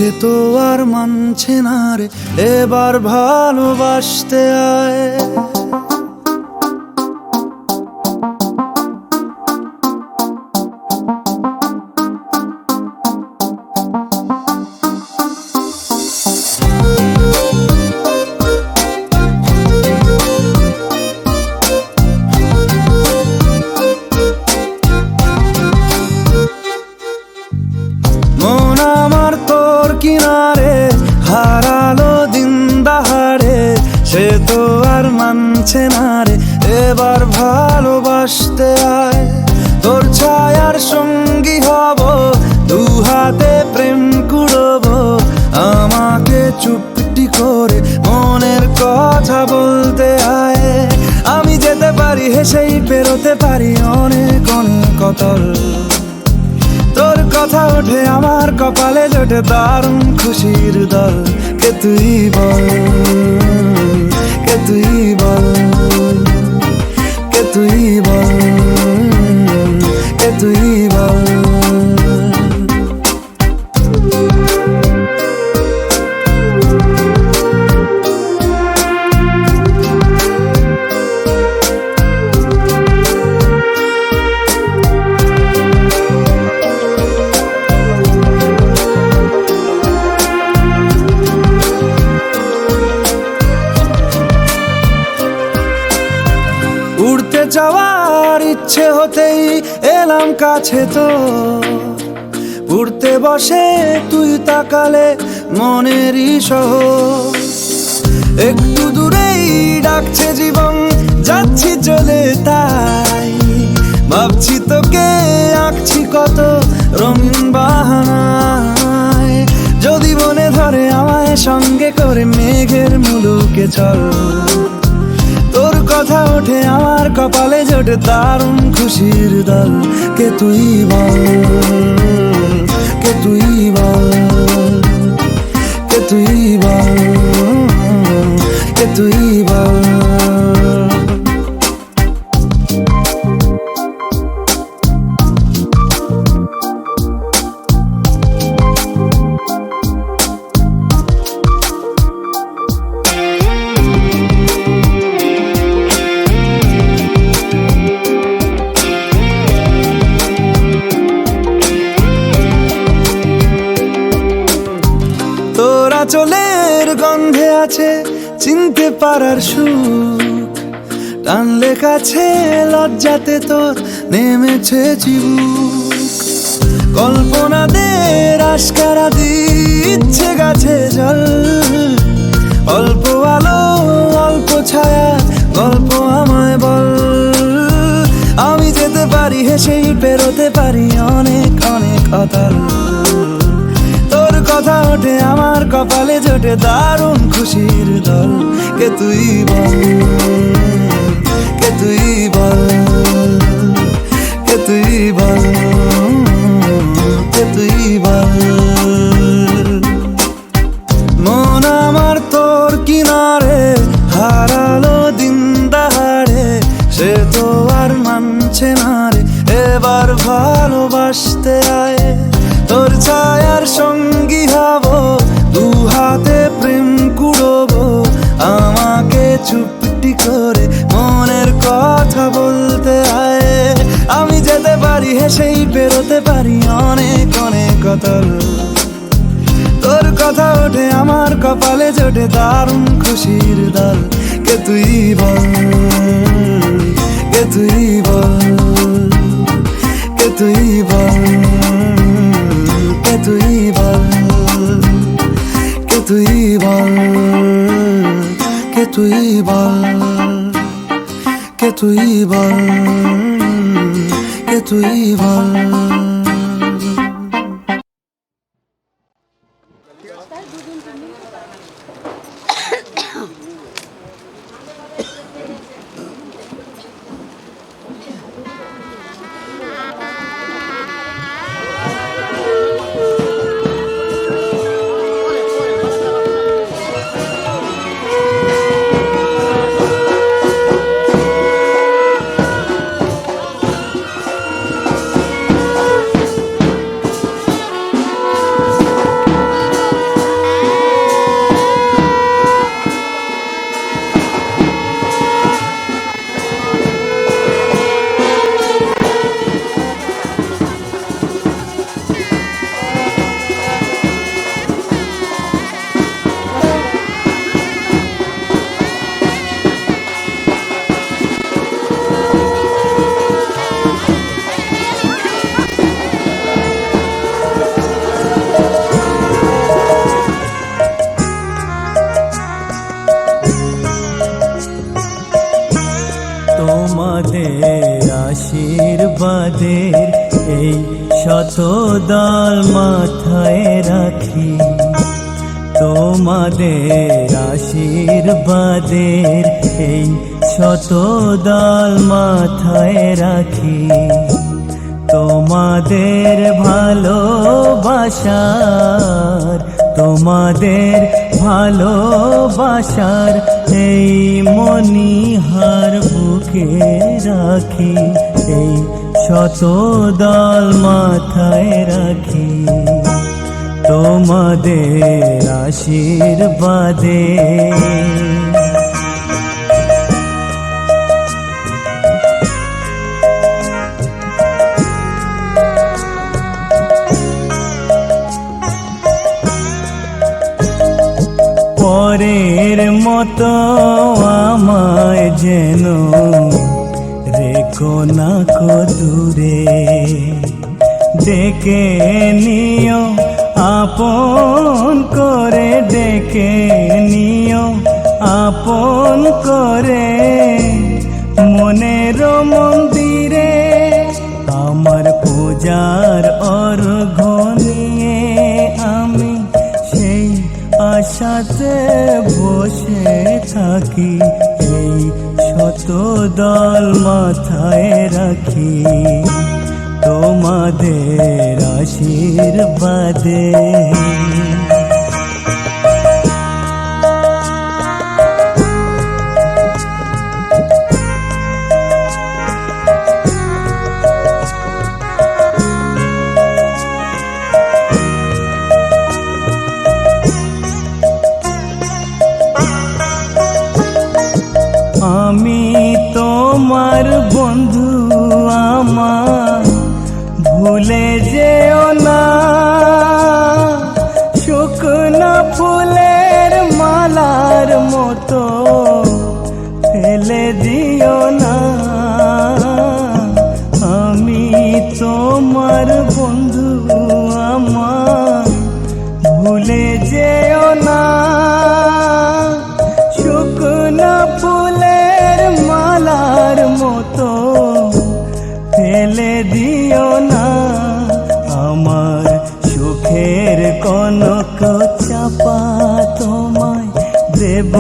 সে তো আর মানছে না রে, এবার ভালোবাসতে আয়। মন আমার তোর কিনারে হারালো দিন দাহাড়ে, সে তো আর মানছে না রে, এবার ভালোবাসতে আয়। তোর ছায়ার সঙ্গী হব, দু হাতে প্রেম কুড়বো, আমাকে চুপটি করে মনের কথা বলতে আয়। আমি যেতে পারি হেসেই পেরোতে পারি অনেক অনেক অতল, তোর কথা ওঠে আমার কপালে জোটে দারুণ খুশির দল। কে তুই বল, কে তুই বল, কে তুই বল, কে তুই বল। উড়তে যাওয়ার ইচ্ছে হতেই এলাম কাছে তো, উড়তে বসে তুই তাকালে মনেরই শহর। একটু দূরেই ডাকছে জীবন, যাচ্ছি চলে তাই ভাবছি তোকে আঁকছি কত রঙিন বাহানায়। যদি মনে ধরে আমায় সঙ্গে করে মেঘের মুলুকে চল, তোর কথা ওঠে আমার কপালে জোটে দারুণ খুশির দল। কে তুই বল, কে তুই বল, কে তুই বল, কে তুই বল। তোরা চলের গন্ধে আছে চিনতে পারার সুখ, টানলে কাছে লজ্জাতে তোর নেমেছে চিবুক। কল্পনাদের আশকারা দিচ্ছে গাছে জল, অল্প আলো অল্প ছায়া গল্প আমায় বল। আমি যেতে পারি হেসেই পেরোতে পারি অনেক অনেক অতল, তোর কথা ওঠে আমার কপালে জোটে দারুণ খুশির দল। কে তুই বল, কে তুই বল, কে তুই বল, কে তুই বল। মন আমার তোর কিনারে হারালো দিন দাহাড়ে, সে তো আর মানছে না রে, এবার ভালোবাসতে আয়। তোর ছায়ার সঙ্গী হব, দু হাতে প্রেম কুড়বো, আমাকে চুপটি করে মনের কথা বলতে আয়। আমি যেতে পারি হেসেই পেরোতে পারি অনেক অনেক অতল, তোর কথা ওঠে আমার কপালে জোটে দারুণ খুশির দল। কে তুই বল, কে তুই বল, কে তুই বল, কে তুই বল, কে তুই বল, কে তুই বল, কে তুই বল, কে তুই বল। তোমাদের আশীর্বাদের এই শত দল মাথায় রাখি, তোমাদের ভালোবাসার, তোমাদের ভালোবাসার এই মণিহার বুকে রাখি, এই শত দল মাথায় রাখি, তোমাদের আশীর্বাদে। পরের মতো আমায় যেন রেখো না কো দূরে, ডেকে নিও আপন করে, ডেকে নিও আপন করে, মনের মন্দিরে আমার পূজার অর্ঘ্য নিয়ে আমি সেই আশাতে বসে থাকি, এই শত দল মাথায় রাখি, তোমাদের আশীর্বাদে। আমি তোমার বন্ধু, আমার ভুলে যেও না, শুকনো ফুলের মালার মতো ফেলে দিও না। আমি তোমার বন্ধু, আমার ভুলে যেও না, শুকনো ফুলের মালার মতো ফেলে দিও না। আমার সুখের কনক চাপা তোমায় দেব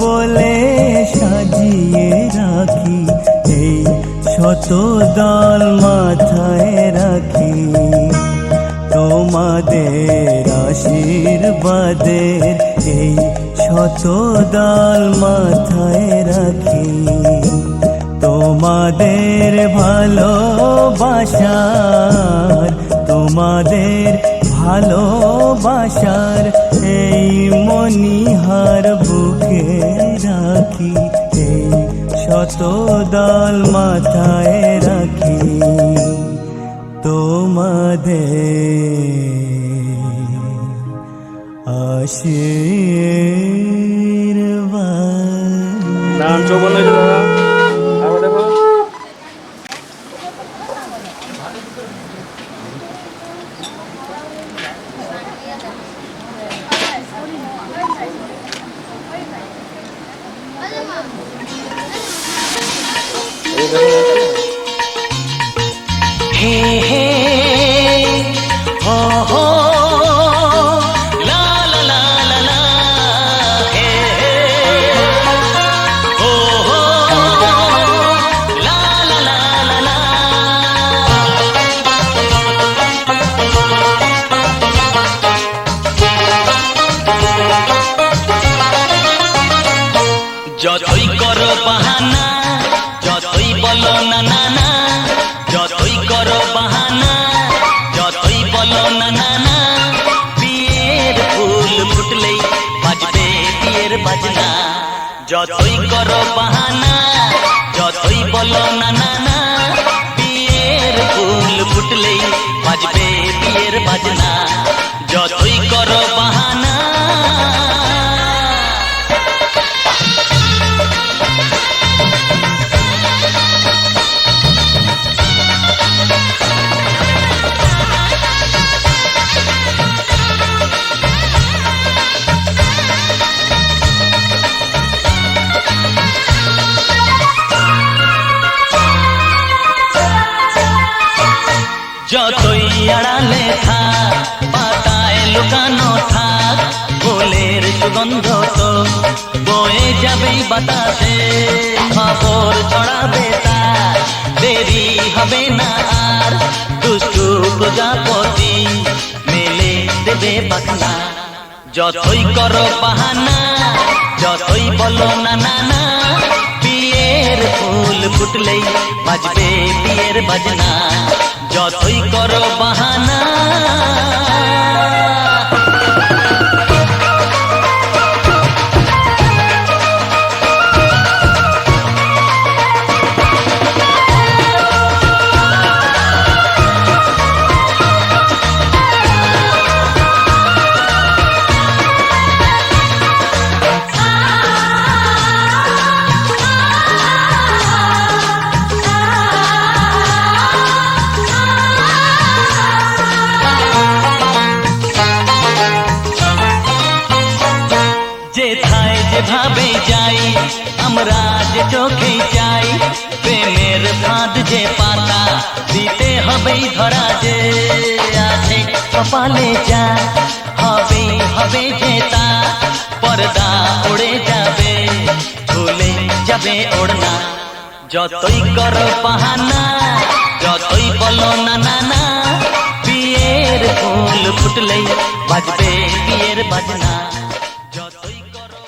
বলে সাজিয়ে রাখি, এই শত দল মাথায় রাখি, তোমাদের আশীর্বাদের এই শত দল মাথায় রাখি, তোমাদের ভালোবাসার, তোমাদের ভালোবাসার এই মণিহার বুকে রাখি, এই শত দল মাথায় রাখি, তোমাদের আশীর্বাদ। নাম চৌবন হয়েছে দাদা, আবার দেখো। হে হে হো হো লা লা লা লা লা, হে হে হো হো লা লা লা লা লা। যতই করো বাহানা, যতই বলো না না না, যতই করো বাহানা, যতই বলো না না না, বিয়ের ফুল ফুটলেই বাজবে বিয়ের বাজনা। যতই করো বাহানা, যতই বলো না না না, বিয়ের ফুল ফুটলেই বাজবে বিয়ের বাজনা। যতই করো বাহানা, যতই আড়ালে থাক, পাতায় লুকানো থাক, ফুলের গন্ধ তো বয়ে যাবেই বাতাসে, খবর ছড়াবে তার দেরি হবে না আর, দুষ্টু প্রজাপতি মেলে দেবে পাখনা। যতই করো বাহানা, যতই বলো না না না, বিয়ের ফুল ফুটলেই বাজবে বিয়ের বাজনা। যতই করো বাহানা। যেথায় যেভাবে যাই আমরা যে চোখে চাই, প্রেমের ফাঁদ যে পাতা দিতে হবেই ধরা, যে আছে কপালে যা হবেই হবে যে তা, পর্দা উড়ে যাবে ভুলে যাবে ওড়না। যতই করো বাহানা, যতই বলো না না না, বিয়ের ফুল ফুটলেই বাজবে বিয়ের বাজনা। যতই করো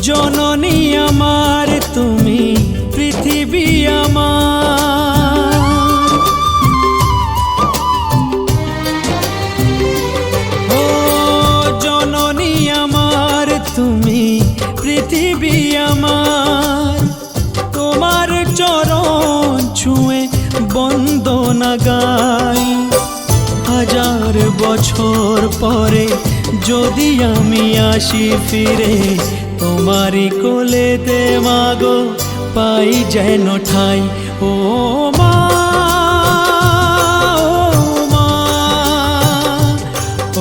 জননী আমার তুমি পৃথিবী আমার, ও জননী আমার তুমি পৃথিবী আমার, তোমার চরণ ছুঁয়ে বন্দনা গাই। হাজার বছর পরে যদি আমি আসি ফিরে, তোমারি কোলেতে মাগো পাই যেন ঠাই। ও মা, ও মা,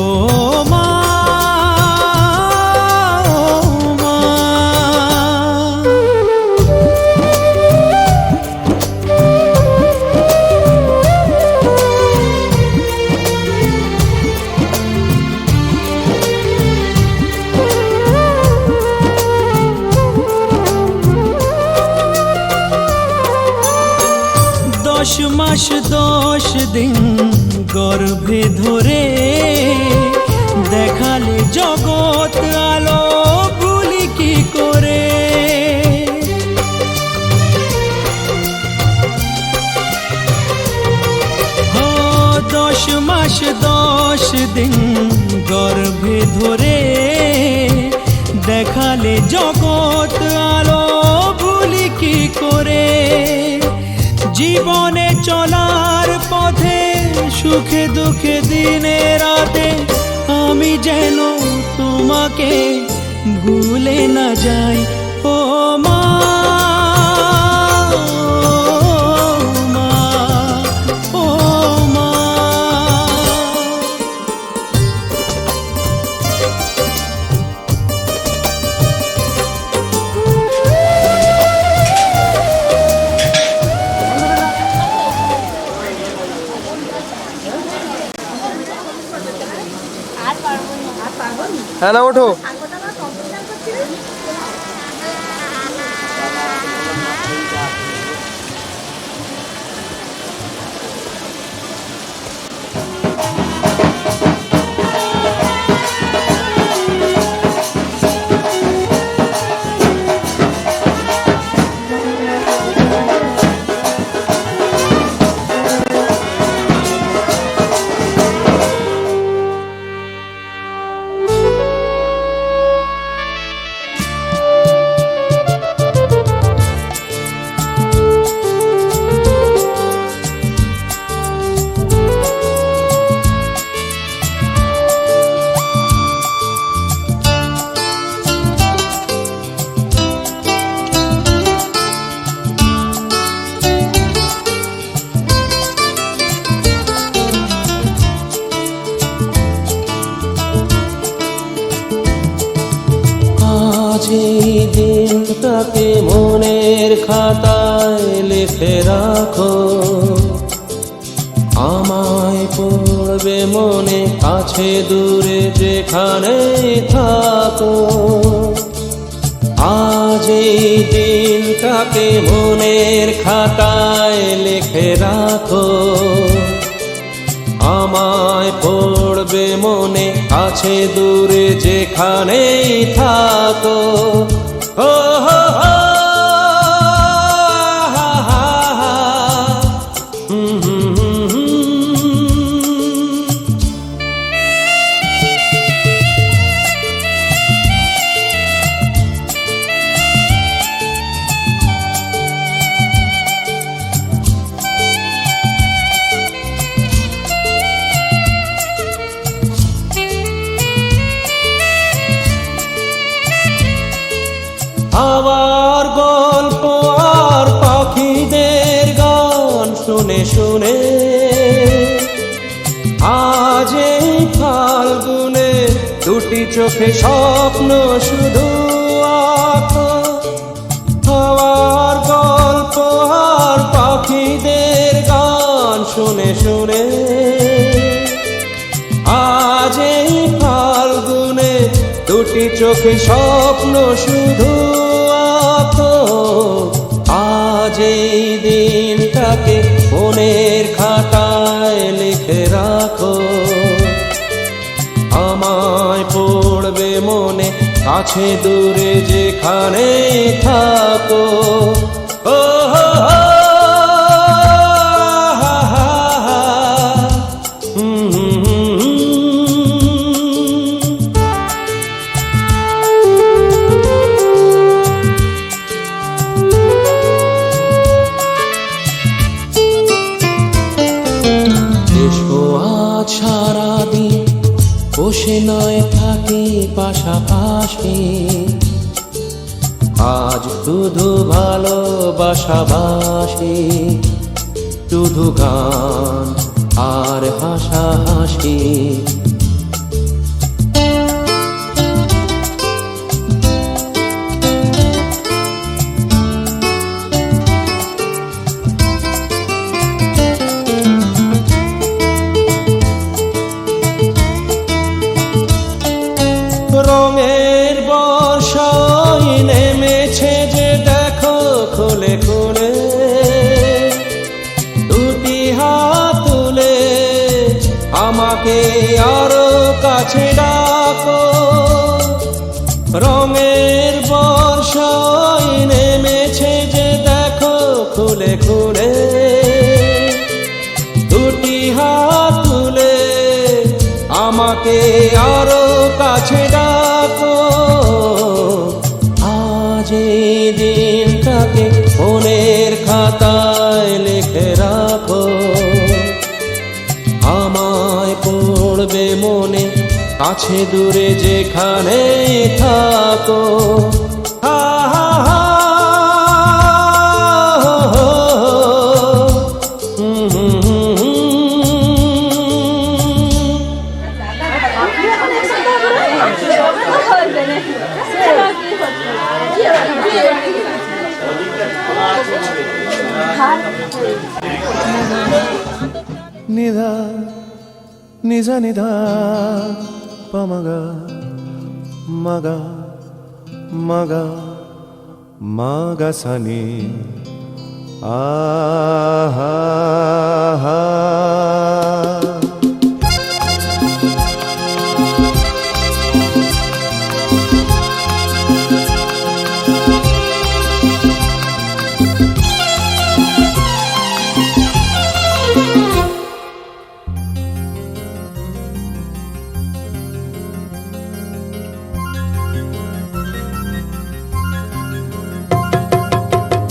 ও মা। দশ মাস 10 দিন গর্ভে ধরে, দেখালে জগৎ আলো ভুলি কি করে। 10 মাস 10 দিন গর্ভে ধরে, দেখালে জগৎ আলো ভুলি কি করে। জীবনে চলার পথে সুখে দুঃখে দিনে রাতে, আমি যেন তোমাকে ভুলে না যাই। ও মা, ও মা, ও মা। হ্যাঁ না ওঠো। আজ এই দিনটাকে মনের খাতায় লিখে রাখো, আমায় পড়বে মনে কাছে দূরে যেখানেই থাকো। আজ এই দিনটাকে মনের খাতায় লিখে রাখো, আমায় পড়বে মনে কাছে দূরে যেখানেই থাকো। ও হো হো, হা হা হা, হুম হুম হুম হুম। আবার গল্প আর পাখিদের গান শুনে শুনে আজ এই ফাল্গুনে দুটি চোখে স্বপ্ন শুধু আঁকো। আবার গল্প আর পাখিদের গান শুনে শুনে আজ এই ফাল্গুনে দুটি চোখে স্বপ্ন শুধু আঁকো। আজ এই দিনটাকে মনের খাতায় লিখে রাখো, আমায় পড়বে মনে কাছে দূরে যেখানে থাকো। ও হো হো, হা হা হা, হুম হুম হুম হুম। এসো আজ সারাদিন বসে নয় থাকি পাশাপাশি, আজ শুধু ভালোবাসাবাসি, শুধু গান আর হাসাহাসি। রঙের বর্ষায় নেমেছে যে দেখো খুলে খুলে, দুটি হাত তুলে আমাকে আরো কাছে ডাকো। রঙের বর্ষায় নেমেছে যে দেখো খুলে খুলে, দুটি হাত তুলে আমাকে আরো কাছে ডাকো। আজ এই দিনটাকে মনের খাতায় লিখে রাখো, আমায় পড়বে মনে কাছে দূরে যেখানে থাকো। হা হা হা, হো হো হো, হুম হুম হুম হুম। নিধা নিজা নিধা পমগা মগা মগা মগা সানি আহা হা।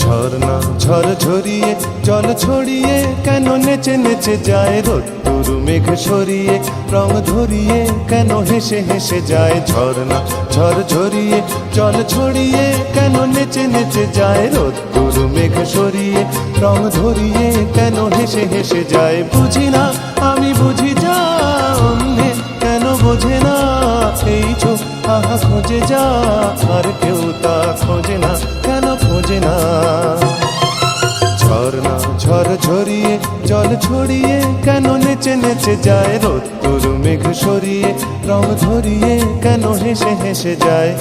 ঝর্ণা ঝড় ঝরিয়ে জল ছড়িয়ে কেন নেচে নেচে যায় রোদ্দুর মেঘ সরিয়ে রং ধরিয়ে কেন হেসে হেসে যায়। ঝর্ণা ঝড় ঝরিয়ে জল ছড়িয়ে কেন নেচে নেচে যায় রোদ্দুর মেঘ সরিয়ে রং ধরিয়ে কেন হেসে হেসে যায়। বুঝি না আমি বুঝি যা অন্যে কেন বোঝে না, এই চোখ আহা খোঁজে যা আর কেউ বোঝে না। ঝর্ণা ঝড় ঝরিয়ে জল ছড়িয়ে কেন নেচে নেচে যায়, রোদ্দুর মেঘ সরিয়ে রং ধরিয়ে কেন হেসে হেসে যায়।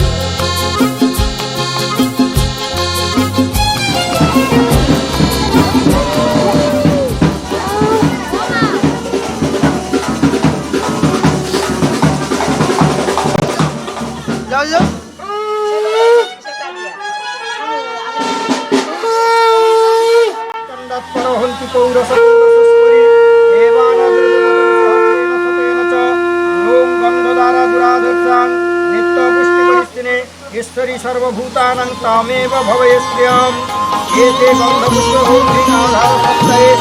ईश्वरी सर्वभूतानां तामेव भवयस्याम् एते गन्धपुष्पगौरीनाधारसप्तये